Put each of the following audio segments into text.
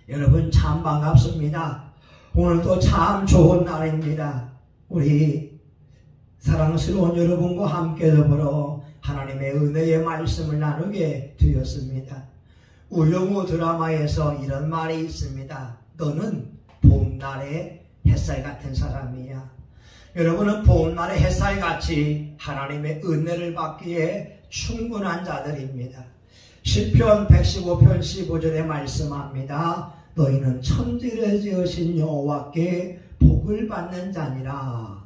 여러분 참 반갑습니다. 오늘도 참 좋은 날입니다. 우리 사랑스러운 여러분과 함께 더불어 하나님의 은혜의 말씀을 나누게 되었습니다. 우영우 드라마에서 이런 말이 있습니다. 너는 봄날의 햇살 같은 사람이야. 여러분은 봄날의 햇살같이 하나님의 은혜를 받기에 충분한 자들입니다. 시편 115편 15절에 말씀합니다. 너희는 천지를 지으신 여호와께 복을 받는 자니라.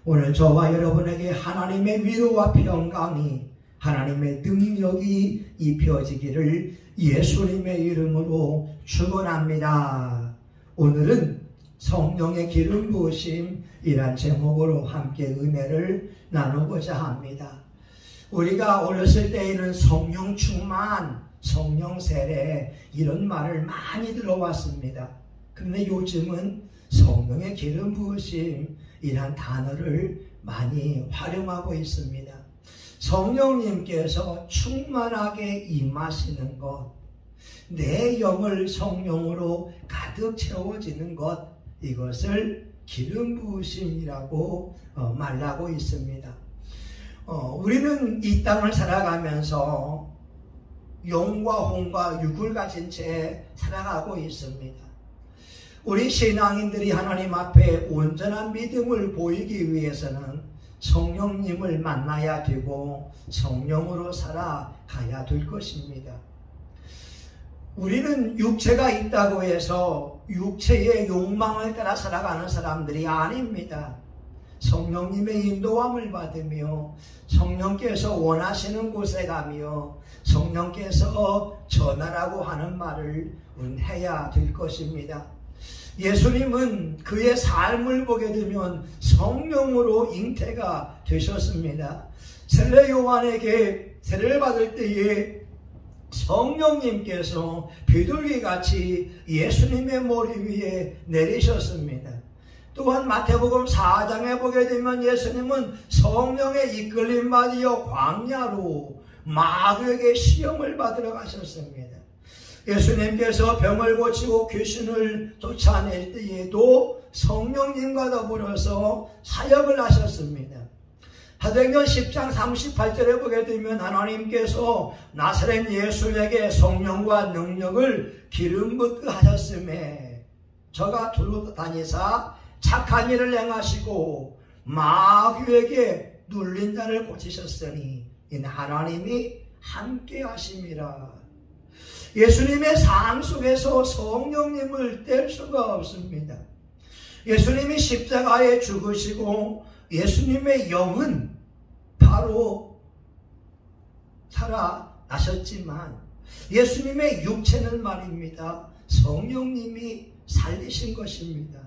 오늘 저와 여러분에게 하나님의 위로와 평강이, 하나님의 능력이 입혀지기를 예수님의 이름으로 축원합니다. 오늘은 성령의 기름 부으심이란 제목으로 함께 은혜를 나누고자 합니다. 우리가 어렸을 때에는 성령 충만, 성령 세례 이런 말을 많이 들어왔습니다. 그런데 요즘은 성령의 기름 부으심이란 단어를 많이 활용하고 있습니다. 성령님께서 충만하게 임하시는 것, 내 영을 성령으로 가득 채워지는 것, 이것을 기름 부으심이라고 말하고 있습니다. 우리는 이 땅을 살아가면서 영과 혼과 육을 가진 채 살아가고 있습니다. 우리 신앙인들이 하나님 앞에 온전한 믿음을 보이기 위해서는 성령님을 만나야 되고 성령으로 살아가야 될 것입니다. 우리는 육체가 있다고 해서 육체의 욕망을 따라 살아가는 사람들이 아닙니다. 성령님의 인도함을 받으며 성령께서 원하시는 곳에 가며 성령께서 전하라고 하는 말을 해야 될 것입니다. 예수님은 그의 삶을 보게 되면 성령으로 잉태가 되셨습니다. 세례 요한에게 세례를 받을 때에 성령님께서 비둘기같이 예수님의 머리 위에 내리셨습니다. 또한 마태복음 4장에 보게 되면 예수님은 성령의 이끌림 받으여 광야로 마귀에게 시험을 받으러 가셨습니다. 예수님께서 병을 고치고 귀신을 쫓아낼 때에도 성령님과 더불어서 사역을 하셨습니다. 사도행전 10장 38절에 보게 되면 하나님께서 나사렛 예수에게 성령과 능력을 기름 붓게 하셨음에 저가 두루 다니사 착한 일을 행하시고 마귀에게 눌린 자를 고치셨으니 이는 하나님이 함께 하심이라. 예수님의 삶 속에서 성령님을 뗄 수가 없습니다. 예수님이 십자가에 죽으시고 예수님의 영은 바로 살아나셨지만 예수님의 육체는 말입니다. 성령님이 살리신 것입니다.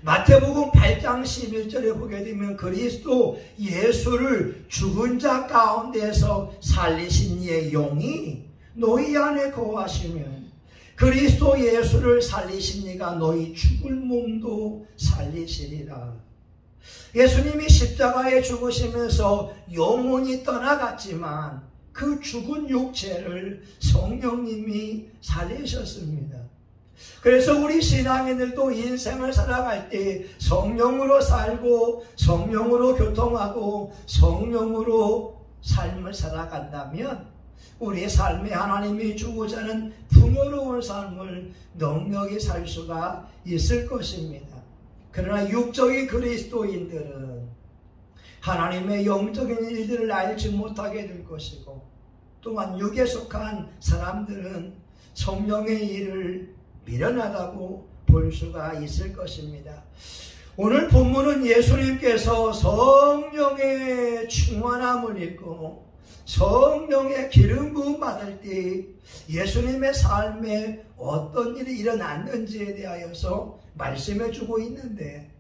마태복음 8장 11절에 보게 되면 그리스도 예수를 죽은 자 가운데서 살리신 이의 영이 너희 안에 거하시면 그리스도 예수를 살리신 이가 너희 죽을 몸도 살리시리라. 예수님이 십자가에 죽으시면서 영혼이 떠나갔지만 그 죽은 육체를 성령님이 살리셨습니다. 그래서 우리 신앙인들도 인생을 살아갈 때 성령으로 살고 성령으로 교통하고 성령으로 삶을 살아간다면 우리의 삶에 하나님이 주고자 하는 풍요로운 삶을 넉넉히 살 수가 있을 것입니다. 그러나 육적인 그리스도인들은 하나님의 영적인 일들을 알지 못하게 될 것이고 또한 육에 속한 사람들은 성령의 일을 미련하다고 볼 수가 있을 것입니다. 오늘 본문은 예수님께서 성령의 충만함을 읽고 성령의 기름 부음 받을 때 예수님의 삶에 어떤 일이 일어났는지에 대하여서 말씀해 주고 있는데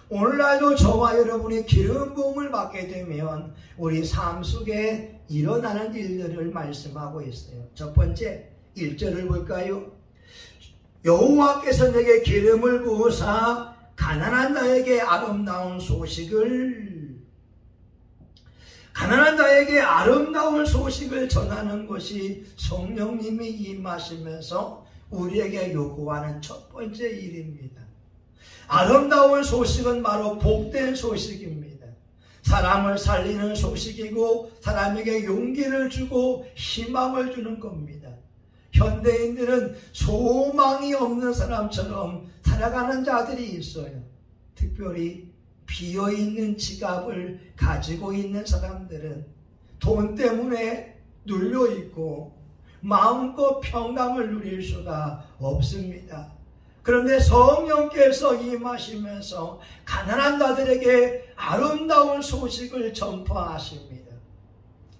오늘날도 저와 여러분이 기름 부음을 받게 되면 우리 삶 속에 일어나는 일들을 말씀하고 있어요. 첫 번째 1절을 볼까요? 여호와께서 내게 기름을 부으사 가난한 자에게 아름다운 소식을 전하는 것이 성령님이 임하시면서 우리에게 요구하는 첫 번째 일입니다. 아름다운 소식은 바로 복된 소식입니다. 사람을 살리는 소식이고 사람에게 용기를 주고 희망을 주는 겁니다. 현대인들은 소망이 없는 사람처럼 살아가는 자들이 있어요. 특별히 비어있는 지갑을 가지고 있는 사람들은 돈 때문에 눌려있고 마음껏 평강을 누릴 수가 없습니다. 그런데 성령께서 임하시면서 가난한 자들에게 아름다운 소식을 전파하십니다.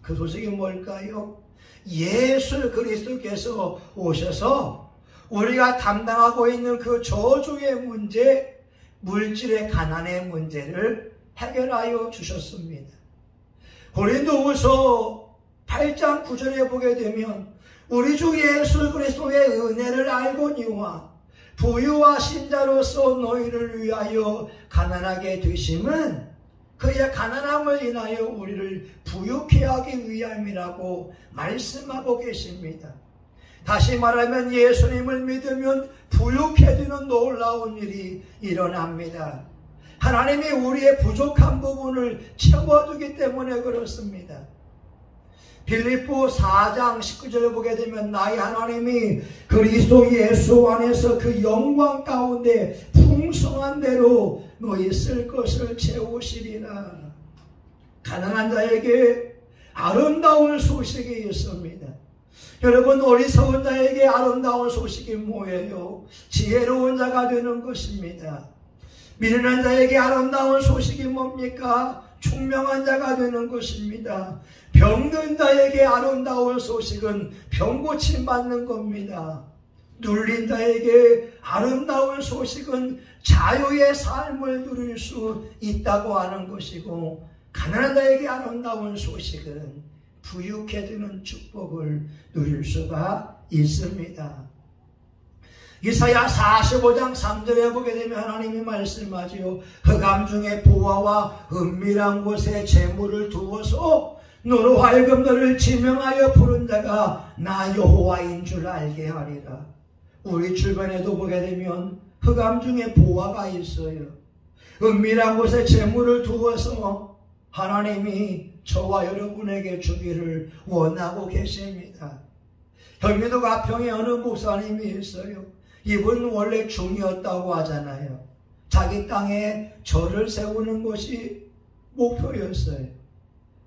그 소식이 뭘까요? 예수 그리스도께서 오셔서 우리가 담당하고 있는 그 저주의 문제, 물질의 가난의 문제를 해결하여 주셨습니다. 고린도후서 8장 9절에 보게 되면 우리 주 예수 그리스도의 은혜를 알거니와 부유하신 자로서 너희를 위하여 가난하게 되심은 그의 가난함을 인하여 우리를 부유케 하기 위함이라고 말씀하고 계십니다. 다시 말하면 예수님을 믿으면 부유케 되는 놀라운 일이 일어납니다. 하나님이 우리의 부족한 부분을 채워주기 때문에 그렇습니다. 빌립보 4장 19절을 보게 되면 나의 하나님이 그리스도 예수 안에서 그 영광 가운데 풍성한 대로 너희 쓸 것을 채우시리라. 가난한 자에게 아름다운 소식이 있습니다. 여러분, 어리석은 자에게 아름다운 소식이 뭐예요? 지혜로운 자가 되는 것입니다. 미련한 자에게 아름다운 소식이 뭡니까? 총명한 자가 되는 것입니다. 병든 자에게 아름다운 소식은 병고침 받는 겁니다. 눌린 자에게 아름다운 소식은 자유의 삶을 누릴 수 있다고 하는 것이고, 가난한 자에게 아름다운 소식은 부유케 되는 축복을 누릴 수가 있습니다. 이사야 45장 3절에 보게 되면 하나님이 말씀하지요. 흑암 중에 보화와 은밀한 곳에 재물을 두어서 너로 하여금 너를 지명하여 부른 자가 나 여호와인 줄 알게 하리라. 우리 주변에도 보게 되면 흑암 중에 보화가 있어요. 은밀한 곳에 재물을 두어서 하나님이 저와 여러분에게 주기를 원하고 계십니다. 경기도 가평에 어느 목사님이 있어요. 이분 원래 중이었다고 하잖아요. 자기 땅에 절을 세우는 것이 목표였어요.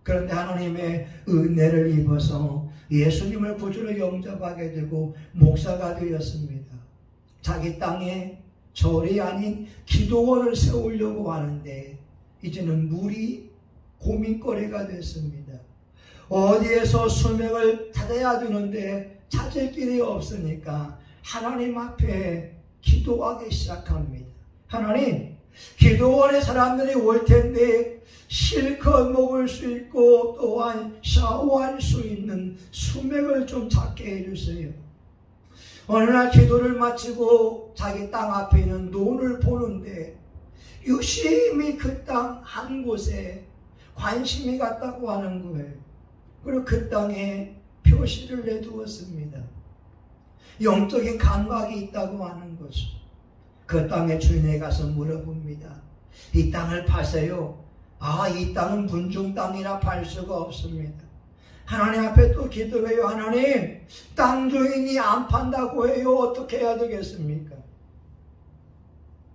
그런데 하나님의 은혜를 입어서 예수님을 구주로 영접하게 되고 목사가 되었습니다. 자기 땅에 절이 아닌 기도원을 세우려고 하는데 이제는 물이 고민거리가 됐습니다. 어디에서 수맥을 찾아야 되는데 찾을 길이 없으니까 하나님 앞에 기도하기 시작합니다. 하나님, 기도원에 사람들이 올 텐데 실컷 먹을 수 있고 또한 샤워할 수 있는 수맥을 좀 찾게 해주세요. 어느 날 기도를 마치고 자기 땅 앞에 있는 논을 보는데 유심히 그 땅 한 곳에 관심이 갔다고 하는 거예요. 그리고 그 땅에 표시를 내두었습니다. 영적인 감각이 있다고 하는 것을. 그 땅의 주인에 가서 물어봅니다. 이 땅을 파세요? 이 땅은 문중 땅이라 팔 수가 없습니다. 하나님 앞에 또 기도해요. 하나님, 땅 주인이 안 판다고 해요. 어떻게 해야 되겠습니까?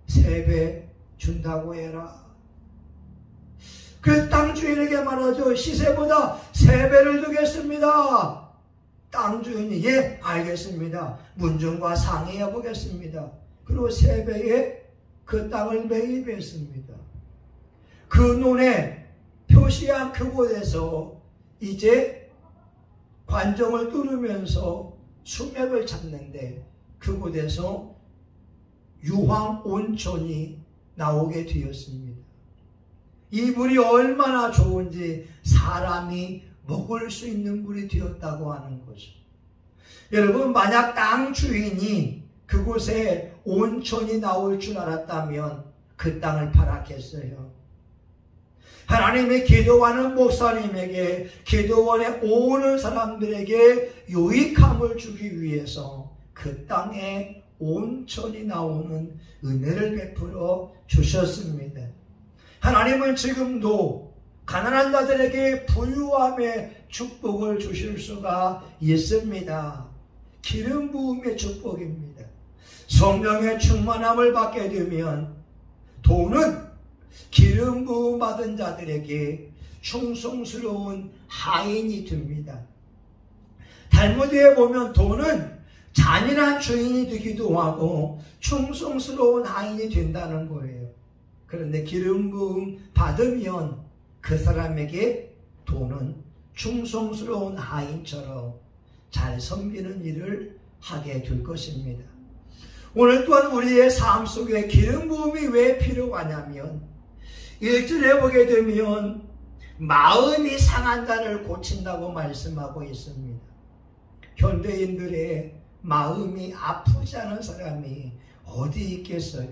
3배 준다고 해라. 그 땅 주인에게 말하죠. 시세보다 3배를 주겠습니다. 땅 주인이 예, 알겠습니다. 문중과 상의해 보겠습니다. 그리고 3배에 그 땅을 매입했습니다. 그 논에 표시한 그곳에서 이제 관정을 뚫으면서 수맥을 찾는데 그곳에서 유황 온천이 나오게 되었습니다. 이 물이 얼마나 좋은지 사람이 먹을 수 있는 물이 되었다고 하는 거죠. 여러분, 만약 땅 주인이 그곳에 온천이 나올 줄 알았다면 그 땅을 팔았겠어요. 하나님의 기도하는 목사님에게, 기도원에 오는 사람들에게 유익함을 주기 위해서 그 땅에 온천이 나오는 은혜를 베풀어 주셨습니다. 하나님은 지금도 가난한 자들에게 부유함의 축복을 주실 수가 있습니다. 기름 부음의 축복입니다. 성령의 충만함을 받게 되면 돈은 기름 부음 받은 자들에게 충성스러운 하인이 됩니다. 달무드에 보면 돈은 잔인한 주인이 되기도 하고 충성스러운 하인이 된다는 거예요. 그런데 기름 부음 받으면 그 사람에게 돈은 충성스러운 하인처럼 잘 섬기는 일을 하게 될 것입니다. 오늘 또한 우리의 삶 속에 기름 부음이 왜 필요하냐면 1절에 보게 되면 마음이 상한 자를 고친다고 말씀하고 있습니다. 현대인들의 마음이 아프지 않은 사람이 어디 있겠어요?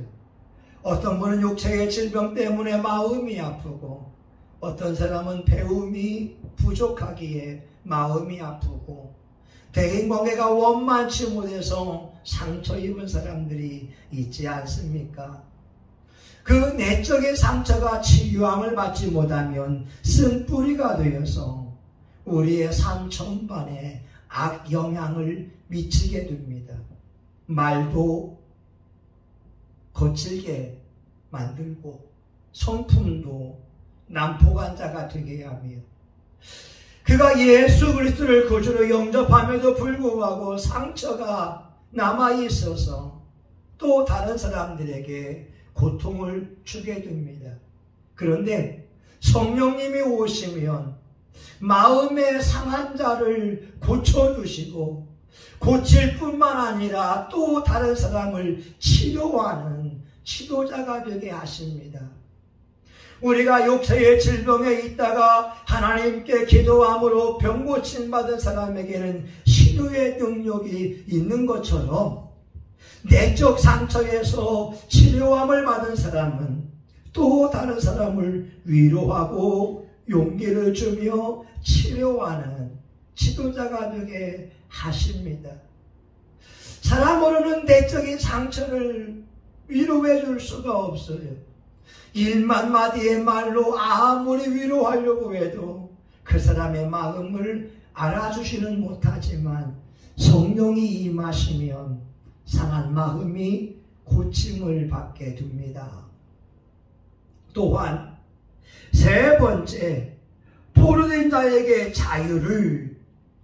어떤 분은 육체의 질병 때문에 마음이 아프고 어떤 사람은 배움이 부족하기에 마음이 아프고 대인관계가 원만치 못해서 상처 입은 사람들이 있지 않습니까? 그 내적인 상처가 치유함을 받지 못하면 쓴뿌리가 되어서 우리의 삶 전반에 악영향을 미치게 됩니다. 말도 거칠게 만들고 성품도 난폭한자가 되게 하며 그가 예수 그리스도를 구주로 영접함에도 불구하고 상처가 남아있어서 또 다른 사람들에게 고통을 주게 됩니다. 그런데 성령님이 오시면 마음의 상한 자를 고쳐주시고 고칠 뿐만 아니라 또 다른 사람을 치료하는 치료자가 되게 하십니다. 우리가 육체의 질병에 있다가 하나님께 기도함으로 병 고침 받은 사람에게는 치료의 능력이 있는 것처럼 내적 상처에서 치료함을 받은 사람은 또 다른 사람을 위로하고 용기를 주며 치료하는 지도자가 되게 하십니다. 사람으로는 내적인 상처를 위로해 줄 수가 없어요. 1만 마디의 말로 아무리 위로하려고 해도 그 사람의 마음을 알아주지는 못하지만 성령이 임하시면 상한 마음이 고침을 받게 됩니다. 또한 세 번째, 포로된 자에게 자유를,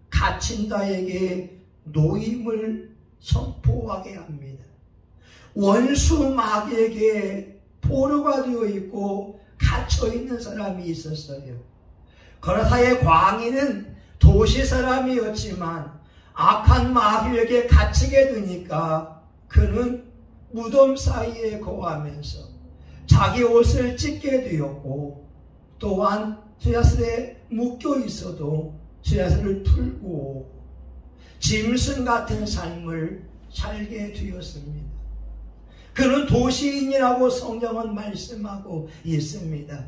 갇힌 자에게 노임을 선포하게 합니다. 원수 마귀에게 포로가 되어 있고 갇혀 있는 사람이 있었어요. 거라사의 광인은 도시 사람이었지만 악한 마귀에게 갇히게 되니까 그는 무덤 사이에 거하면서 자기 옷을 찢게 되었고 또한 쇠사슬에 묶여 있어도 쇠사슬을 풀고 짐승 같은 삶을 살게 되었습니다. 그는 도시인이라고 성경은 말씀하고 있습니다.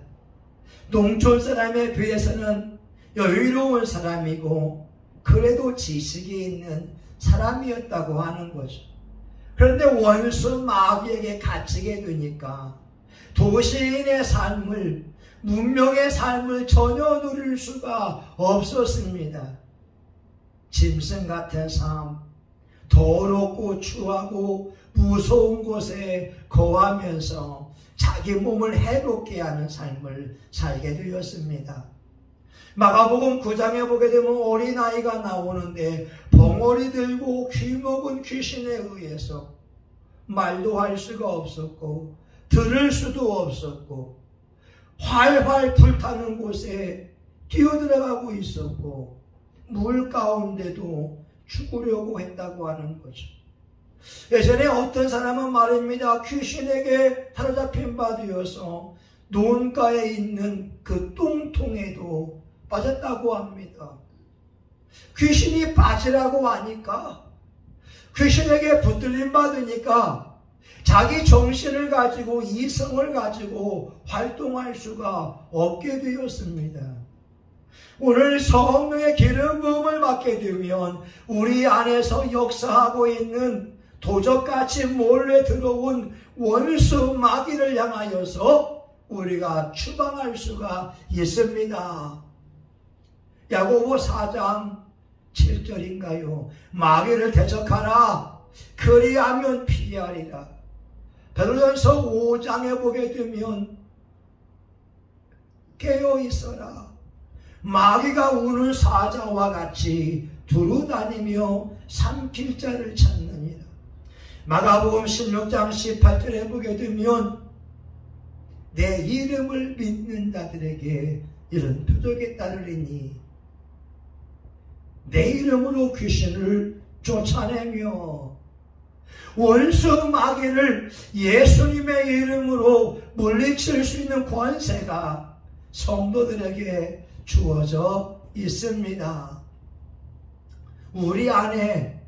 농촌 사람에 비해서는 여유로운 사람이고 그래도 지식이 있는 사람이었다고 하는 거죠. 그런데 원수 마귀에게 갇히게 되니까 도시인의 삶을, 문명의 삶을 전혀 누릴 수가 없었습니다. 짐승 같은 삶, 더럽고 추하고 무서운 곳에 거하면서 자기 몸을 해롭게 하는 삶을 살게 되었습니다. 마가복음 9장에 보게 되면 어린아이가 나오는데 벙어리 들고 귀먹은 귀신에 의해서 말도 할 수가 없었고 들을 수도 없었고 활활 불타는 곳에 뛰어들어가고 있었고 물 가운데도 죽으려고 했다고 하는 거죠. 예전에 어떤 사람은 말입니다. 귀신에게 사로잡힌 바 되어서 논가에 있는 그 똥통에도 빠졌다고 합니다. 귀신이 빠지라고 하니까 귀신에게 붙들림 받으니까 자기 정신을 가지고 이성을 가지고 활동할 수가 없게 되었습니다. 오늘 성령의 기름 부음을 받게 되면 우리 안에서 역사하고 있는 도적같이 몰래 들어온 원수 마귀를 향하여서 우리가 추방할 수가 있습니다. 야고보 4장 7절인가요? 마귀를 대적하라. 그리하면 피하리라. 베드로전서 5장에 보게 되면 깨어있어라. 마귀가 우는 사자와 같이 두루다니며 삼킬 자를 찾느니라. 마가복음 16장 18절에 보게 되면 내 이름을 믿는 자들에게 이런 표적이 따르리니 내 이름으로 귀신을 쫓아내며 원수 마귀를 예수님의 이름으로 물리칠 수 있는 권세가 성도들에게 주어져 있습니다. 우리 안에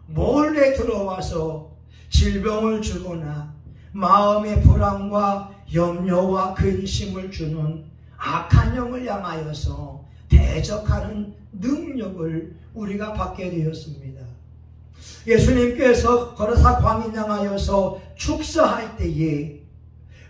몰래 들어와서 질병을 주거나 마음의 불안과 염려와 근심을 주는 악한 영을 향하여서 대적하는 능력을 우리가 받게 되었습니다. 예수님께서 거라사 광인 향하여서 축사할 때에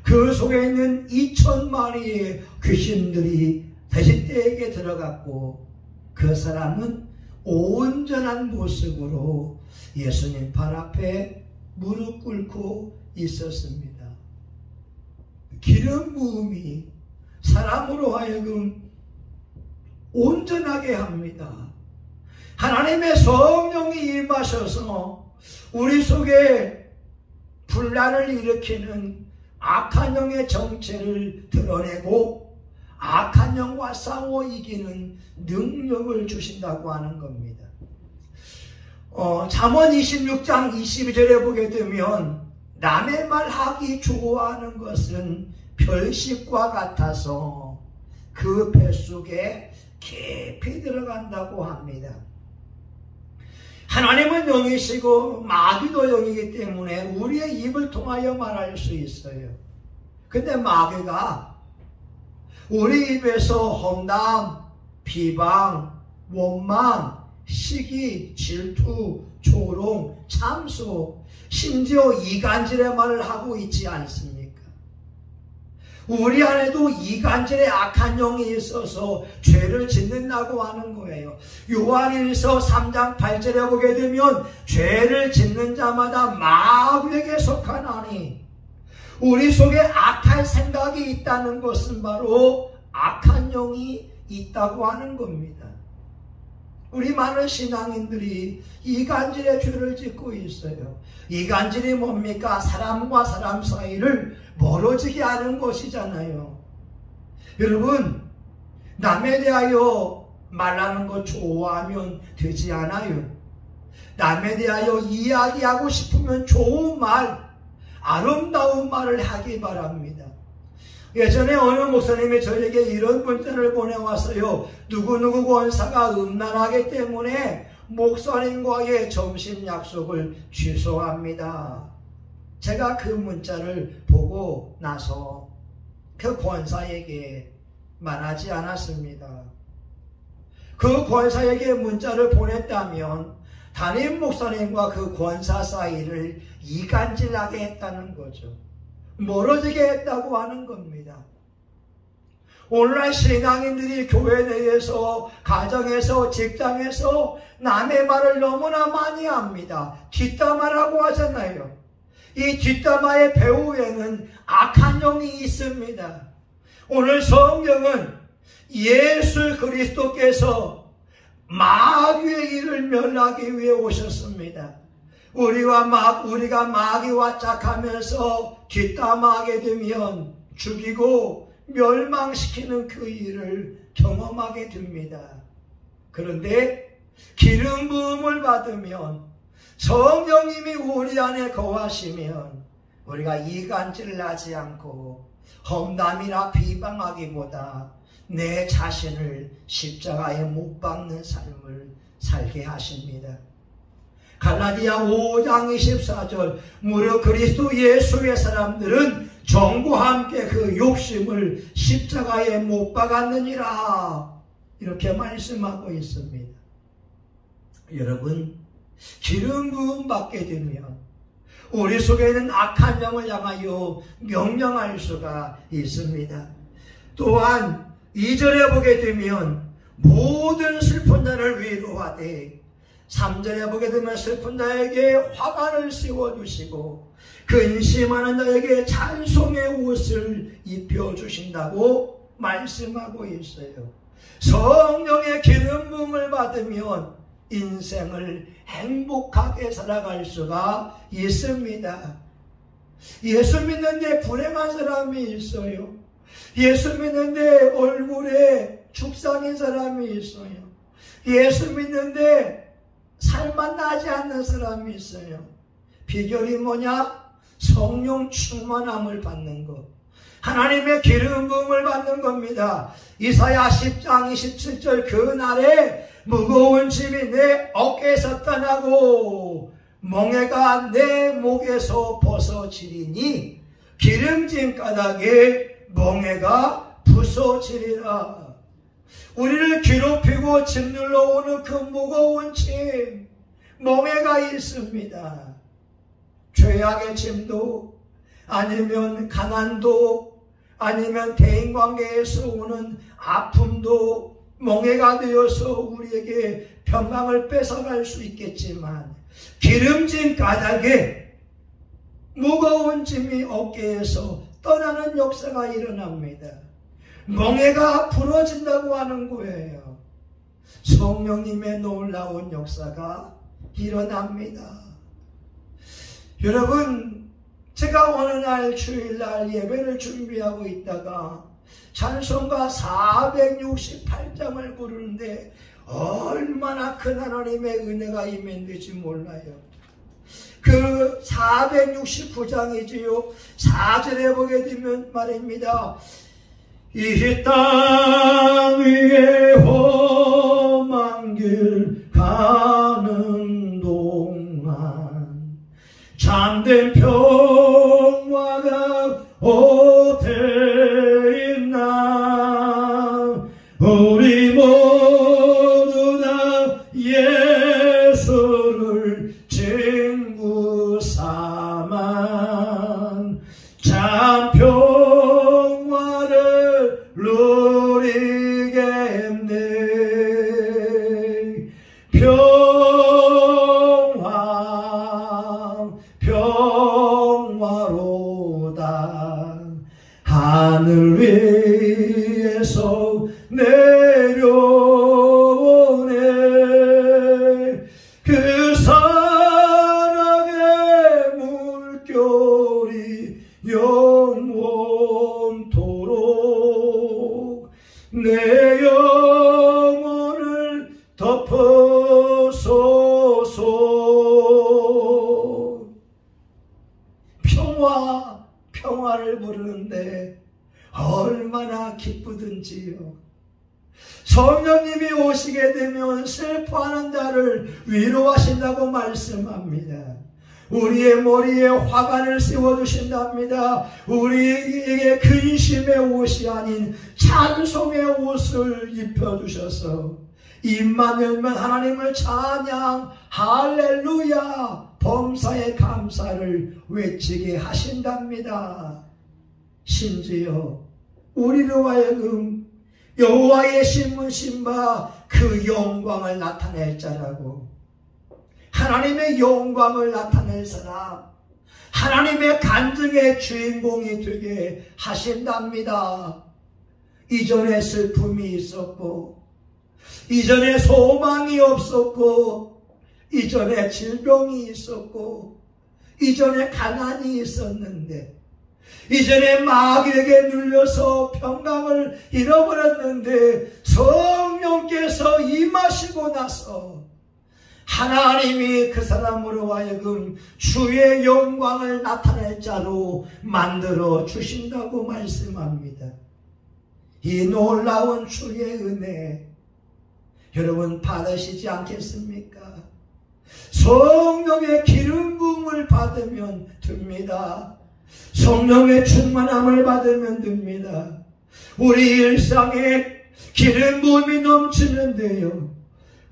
그 속에 있는 2,000마리의 귀신들이 돼지떼에게 들어갔고 그 사람은 온전한 모습으로 예수님 발 앞에 무릎 꿇고 있었습니다. 기름 부음이 사람으로 하여금 온전하게 합니다. 하나님의 성령이 임하셔서 우리 속에 분란을 일으키는 악한 영의 정체를 드러내고 악한 영과 싸워 이기는 능력을 주신다고 하는 겁니다. 잠언 26장 22절에 보게 되면 남의 말 하기 좋아하는 것은 별식과 같아서 그 뱃속에 깊이 들어간다고 합니다. 하나님은 영이시고 마귀도 영이기 때문에 우리의 입을 통하여 말할 수 있어요. 근데 마귀가 우리 입에서 험담, 비방, 원망, 시기, 질투, 조롱, 참소, 심지어 이간질의 말을 하고 있지 않습니까? 우리 안에도 이간질의 악한 영이 있어서 죄를 짓는다고 하는 거예요. 요한일서 3장 8절에 보게 되면 죄를 짓는 자마다 마귀에게 속하나니 우리 속에 악한 생각이 있다는 것은 바로 악한 영이 있다고 하는 겁니다. 우리 많은 신앙인들이 이간질의 죄를 짓고 있어요. 이간질이 뭡니까? 사람과 사람 사이를 멀어지게 하는 것이잖아요. 여러분, 남에 대하여 말하는 거 좋아하면 되지 않아요. 남에 대하여 이야기하고 싶으면 좋은 말, 아름다운 말을 하기 바랍니다. 예전에 어느 목사님이 저에게 이런 문자를 보내왔어요. 누구누구 권사가 음란하기 때문에 목사님과의 점심 약속을 취소합니다. 제가 그 문자를 보고 나서 그 권사에게 말하지 않았습니다. 그 권사에게 문자를 보냈다면 담임 목사님과 그 권사 사이를 이간질하게 했다는 거죠. 멀어지게 했다고 하는 겁니다. 오늘날 신앙인들이 교회 내에서, 가정에서, 직장에서 남의 말을 너무나 많이 합니다. 뒷담화라고 하잖아요. 이 뒷담화의 배후에는 악한 영이 있습니다. 오늘 성경은 예수 그리스도께서 마귀의 일을 멸하기 위해 오셨습니다. 우리가 마귀와 짝하면서 뒷담화하게 되면 죽이고 멸망시키는 그 일을 경험하게 됩니다. 그런데 기름 부음을 받으면 성령님이 우리 안에 거하시면 우리가 이간질을 하지 않고 험담이나 비방하기보다 내 자신을 십자가에 못 박는 삶을 살게 하십니다. 갈라디아 5장 24절 무릇 그리스도 예수의 사람들은 정과 함께 그 욕심을 십자가에 못 박았느니라. 이렇게 말씀하고 있습니다. 여러분, 기름 부음 받게 되면 우리 속에 있는 악한 영을 향하여 명령할 수가 있습니다. 또한 2절에 보게 되면 모든 슬픈 자를 위로하되 3절에 보게 되면 슬픈 자에게 화관을 씌워주시고 근심하는 자에게 찬송의 옷을 입혀주신다고 말씀하고 있어요. 성령의 기름 부음을 받으면 인생을 행복하게 살아갈 수가 있습니다. 예수 믿는데 불행한 사람이 있어요. 예수 믿는데 얼굴에 죽상인 사람이 있어요. 예수 믿는데 살만 나지 않는 사람이 있어요. 비결이 뭐냐? 성령 충만함을 받는 것. 하나님의 기름 부음을 받는 겁니다. 이사야 10장 27절 그날에 무거운 짐이 내 어깨에서 떠나고 멍에가 내 목에서 벗어지리니 기름진 까닭에 멍에가 부서지리라. 우리를 괴롭히고 짓눌러 오는 그 무거운 짐, 멍에가 있습니다. 죄악의 짐도 아니면 가난도 아니면 대인관계에서 오는 아픔도 멍에가 되어서 우리에게 평강을 뺏어갈 수 있겠지만 기름진 까닭에 무거운 짐이 어깨에서 떠나는 역사가 일어납니다. 멍에가 부러진다고 하는 거예요. 성령님의 놀라운 역사가 일어납니다. 여러분, 제가 어느 날 주일날 예배를 준비하고 있다가 찬송가 468장을 부르는데 얼마나 큰 하나님의 은혜가 임했는지 몰라요. 그 469장이지요. 4절에 보게 되면 말입니다. 이 땅 위에 험한 길 가는 동안 참된 평화가 어디 있나. 우리 모두 다 예수를 친구 삼아 참 평화를 누리겠네. 평화로다. 하늘 위에서 내려오네. 그 사랑의 물결이 영원토록 내 영혼을 덮어소서. 평화를 부르는데 얼마나 기쁘든지요. 성령님이 오시게 되면 슬퍼하는 자를 위로하신다고 말씀합니다. 우리의 머리에 화관을 씌워주신답니다. 우리에게 근심의 옷이 아닌 찬송의 옷을 입혀주셔서 입만 열면 하나님을 찬양, 할렐루야, 범사의 감사를 외치게 하신답니다. 심지어 우리로 하여금 여호와의 신문신 바 그 영광을 나타낼 자라고, 하나님의 영광을 나타낼 사람, 하나님의 간증의 주인공이 되게 하신답니다. 이전에 슬픔이 있었고, 이전에 소망이 없었고, 이전에 질병이 있었고, 이전에 가난이 있었는데, 이전에 마귀에게 눌려서 평강을 잃어버렸는데 성령께서 임하시고 나서 하나님이 그 사람으로 하여금 주의 영광을 나타낼 자로 만들어 주신다고 말씀합니다. 이 놀라운 주의 은혜 여러분 받으시지 않겠습니까? 성령의 기름 부음을 받으면 됩니다. 성령의 충만함을 받으면 됩니다. 우리 일상에 기름 부음이 넘치는데요.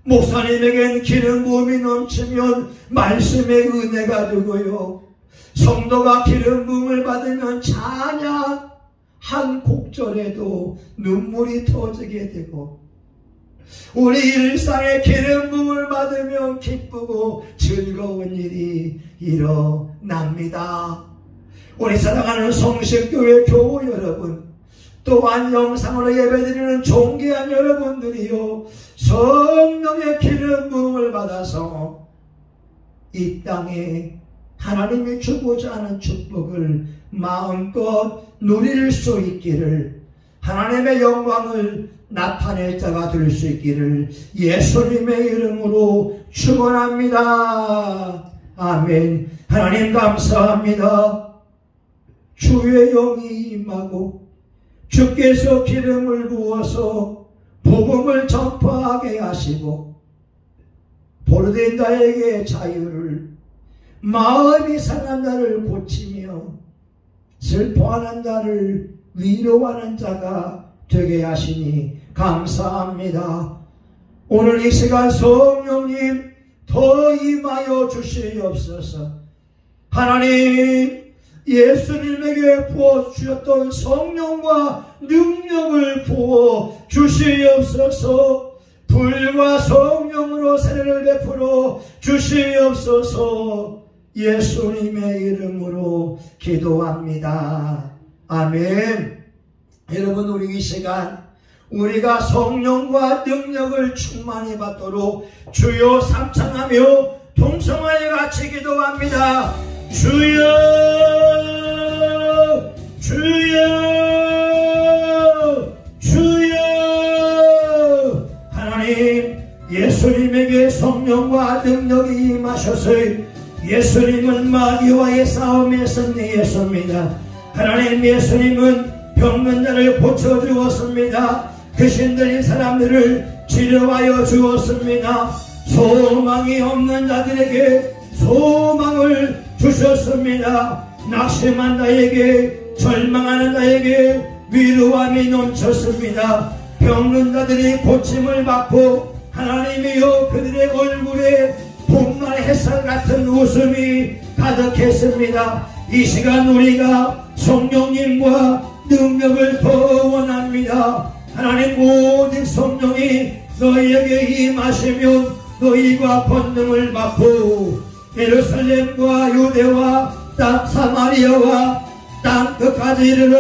목사님에겐 기름 부음이 넘치면 말씀의 은혜가 되고요. 성도가 기름 부음을 받으면 찬양 한 곡절에도 눈물이 터지게 되고, 우리 일상에 기름 부음을 받으면 기쁘고 즐거운 일이 일어납니다. 우리 사랑하는 성식교회 교우 여러분, 또한 영상으로 예배드리는 존귀한 여러분들이요, 성령의 기름 부음을 받아서 이 땅에 하나님이 주고자 하는 축복을 마음껏 누릴 수 있기를, 하나님의 영광을 나타낼 자가 될 수 있기를 예수님의 이름으로 축원합니다. 아멘. 하나님 감사합니다. 주의 영이 임하고 주께서 기름을 부어서 복음을 전파하게 하시고, 포로된 자에게 자유를, 마음이 상한 자를 고치며 슬퍼하는 자를 위로하는 자가 되게 하시니 감사합니다. 오늘 이 시간 성령님 더 임하여 주시옵소서. 하나님, 예수님에게 부어주셨던 성령과 능력을 부어 주시옵소서. 불과 성령으로 세례를 베풀어 주시옵소서. 예수님의 이름으로 기도합니다. 아멘. 여러분, 우리 이 시간 우리가 성령과 능력을 충만히 받도록 주여 삼창하며 동성하여 같이 기도합니다. 주여, 주여, 주여. 하나님, 예수님에게 성령과 능력이 임하셔서 예수님은 마귀와의 싸움에 승리했습니다. 하나님, 예수님은 병든 자를 고쳐주었습니다. 귀신 들린 사람들을 치료하여 주었습니다. 소망이 없는 자들에게 소망을 주셨습니다. 낙심한 자에게, 절망하는 자에게 위로함이 넘쳤습니다. 병든 자들이 고침을 받고 하나님이여 그들의 얼굴에 봄날 햇살 같은 웃음이 가득했습니다. 이 시간 우리가 성령님과 능력을 더 원합니다. 하나님, 오직 성령이 너희에게 임하시면 너희가 권능을 받고 예루살렘과 유대와 땅 사마리아와 땅 끝까지 이르러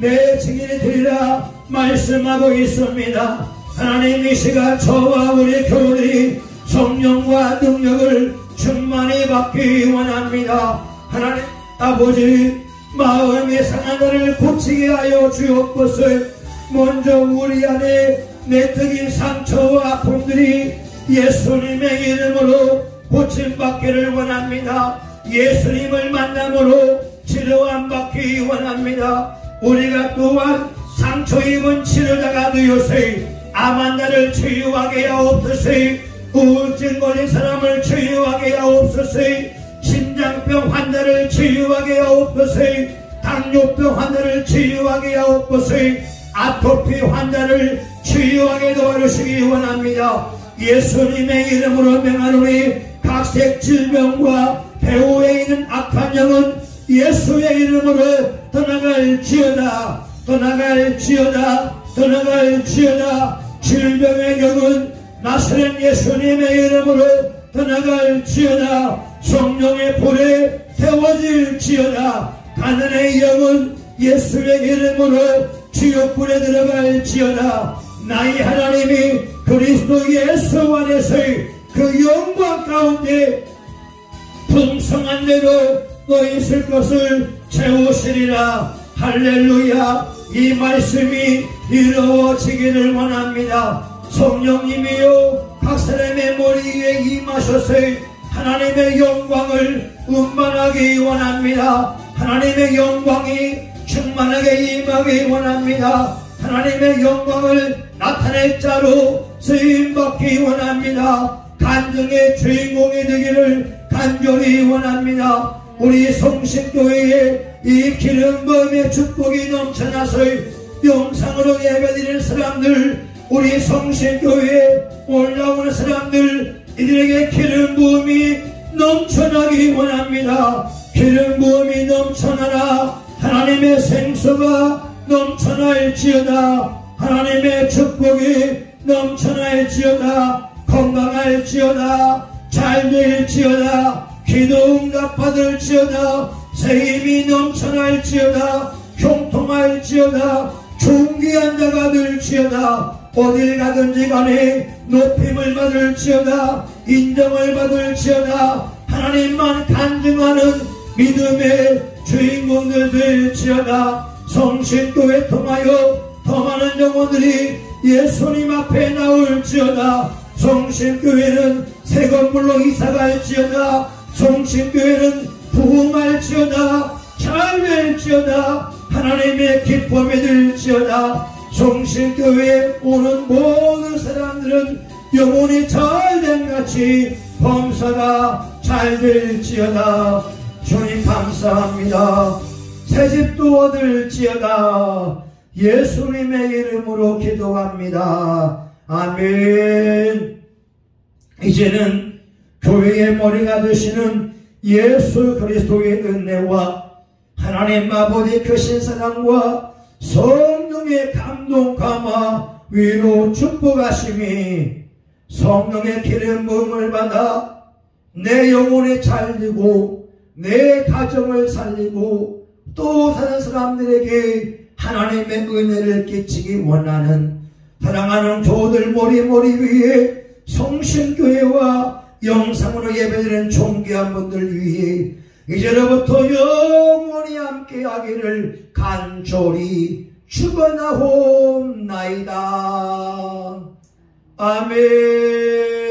내 증인이 되리라 말씀하고 있습니다. 하나님, 이 시간 저와 우리 교우들이 성령과 능력을 충만히 받기 원합니다. 하나님 아버지, 마음의 상한 자를 고치게 하여 주옵소서. 먼저 우리 안에 내적인 상처와 아픔들이 예수님의 이름으로 고침받기를 원합니다. 예수님을 만남으로 치료함 받기 원합니다. 우리가 또한 상처 입은 치료자가 되어서 암 환자를 치유하게 하옵소서. 우울증 걸린 사람을 치유하게 하옵소서. 심장병 환자를 치유하게 하옵소서. 당뇨병 환자를 치유하게 하옵소서. 아토피 환자를 치유하게 도와주시기 원합니다. 예수님의 이름으로 명하노니 각색 질병과 배후에 있는 악한 영은 예수의 이름으로 떠나갈지어다, 떠나갈지어다, 떠나갈지어다. 질병의 영은 나사렛 예수님의 이름으로 떠나갈지어다. 성령의 불에 태워질지어다. 가난의 영은 예수의 이름으로 지옥불에 들어갈지어다. 나의 하나님이 그리스도 예수 안에서의 그 영광 가운데 풍성한 대로 너희 있을 것을 채우시리라. 할렐루야. 이 말씀이 이루어지기를 원합니다. 성령님이여 각 사람의 머리 위에 임하셔서 하나님의 영광을 운반하기 원합니다. 하나님의 영광이 충만하게 임하기 원합니다. 하나님의 영광을 나타낼 자로 쓰임받기 원합니다. 간증의 주인공이 되기를 간절히 원합니다. 우리 성신교회에 이 기름 부음의 축복이 넘쳐나서 영상으로 예배드리는 사람들, 우리 성신교회에 올라오는 사람들, 이들에게 기름 부음이 넘쳐나기 원합니다. 기름 부음이 넘쳐나라. 하나님의 생수가 넘쳐날지어다. 하나님의 축복이 넘쳐날지어다. 건강할지어다. 잘될지어다. 기도 응답 받을지어다. 세임이 넘쳐날지어다. 형통할지어다. 존귀한 자가 될지어다. 어딜 가든지 간에 높임을 받을지어다. 인정을 받을지어다. 하나님만 간증하는 믿음의 주인공들 될지어다. 성신교회 통하여 더 많은 영혼들이 예수님 앞에 나올지어다. 성신교회는 새 건물로 이사갈지어다. 성신교회는 부흥할지어다. 잘될지어다. 하나님의 기쁨이 될지어다. 성신교회에 오는 모든 사람들은 영혼이 잘됨같이 범사가 잘될지어다. 주님 감사합니다. 새집도 얻을지어다. 예수님의 이름으로 기도합니다. 아멘. 이제는 교회의 머리가 되시는 예수 그리스도의 은혜와 하나님 아버지 크신 사랑과 성령의 감동 감화 위로 축복하심이 성령의 기름 부음을 받아 내 영혼에 잘되고 내 가정을 살리고 또 다른 사람들에게 하나님의 은혜를 끼치기 원하는 사랑하는 교우들 머리 위에 성신교회와 영상으로 예배드리는 존귀한 분들 위해 이제로부터 영원히 함께하기를 간절히 축원하옵나이다. 아멘.